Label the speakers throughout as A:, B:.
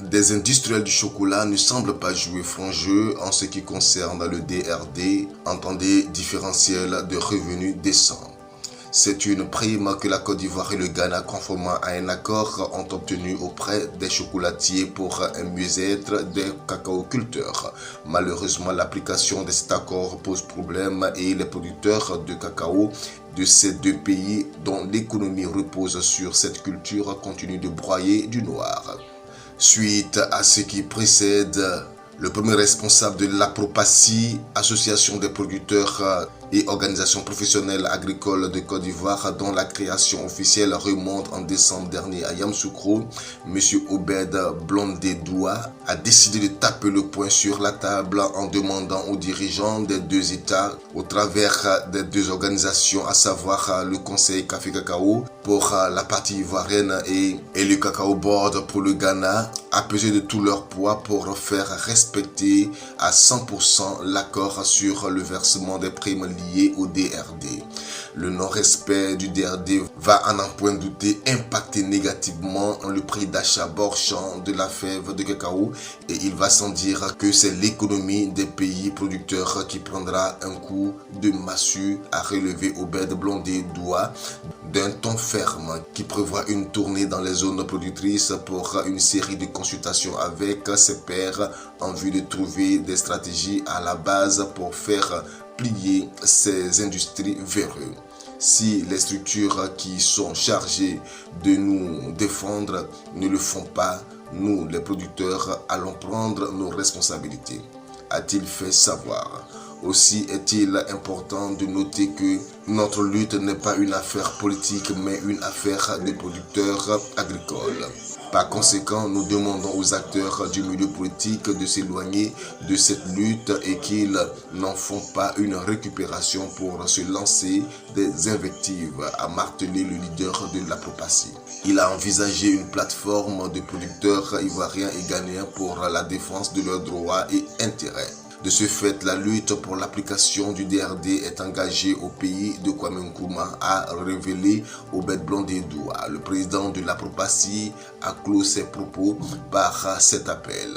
A: des industriels du chocolat ne semblent pas jouer franc jeu en ce qui concerne le DRD, entendez différentiel de revenus décents. C'est une prime que la Côte d'Ivoire et le Ghana, conformément à un accord, ont obtenu auprès des chocolatiers pour un mieux-être des cacaoculteurs. Malheureusement, l'application de cet accord pose problème et les producteurs de cacao de ces deux pays, dont l'économie repose sur cette culture, continuent de broyer du noir. Suite à ce qui précède, le premier responsable de l'APROPACI, Association des producteurs et organisations professionnelles agricoles de Côte d'Ivoire, dont la création officielle remonte en décembre dernier à Yamoussoukro, M. Obed Blondé-Doua, a décidé de taper le poing sur la table en demandant aux dirigeants des deux États, au travers des deux organisations, à savoir le Conseil Café Cacao pour la partie ivoirienne et le Cacao Board pour le Ghana, à peser de tout leur poids pour faire respecter à 100% l'accord sur le versement des primes liées au DRD. Le non-respect du DRD va, à n'en point douter, impacter négativement le prix d'achat borchant de la fève de cacao, et il va sans dire que c'est l'économie des pays producteurs qui prendra un coup de massue, à relever Obed Blondé-Doua d'un ton ferme qui prévoit une tournée dans les zones productrices pour une série de consultations avec ses pairs en vue de trouver des stratégies à la base pour faire plier ces industries vers eux. Si les structures qui sont chargées de nous défendre ne le font pas, nous, les producteurs, allons prendre nos responsabilités, a-t-il fait savoir. Aussi est-il important de noter que notre lutte n'est pas une affaire politique, mais une affaire des producteurs agricoles. Par conséquent, nous demandons aux acteurs du milieu politique de s'éloigner de cette lutte et qu'ils n'en font pas une récupération pour se lancer des invectives, a martelé le leader de l'APROPACI. Il a envisagé une plateforme de producteurs ivoiriens et ghanéens pour la défense de leurs droits et intérêts. De ce fait, la lutte pour l'application du DRD est engagée au pays de Kwame Nkrumah, a révélé Obed Blondé-Doua. Le président de l'APROPACI a clos ses propos par cet appel.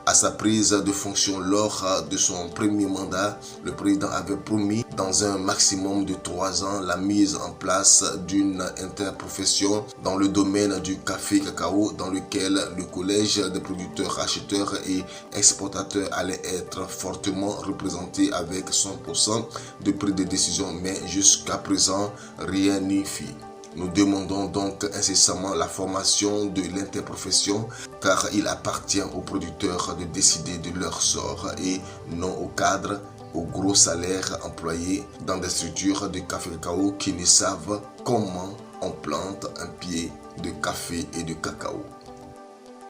A: À sa prise de fonction lors de son premier mandat, le président avait promis dans un maximum de 3 ans la mise en place d'une interprofession dans le domaine du café-cacao dans lequel le collège des producteurs, acheteurs et exportateurs allait être fortement représenté avec 100% de prise de décision, mais jusqu'à présent, rien n'y fit. Nous demandons donc incessamment la formation de l'interprofession, car il appartient aux producteurs de décider de leur sort et non aux cadres, aux gros salaires employés dans des structures de café-cacao qui ne savent comment on plante un pied de café et de cacao.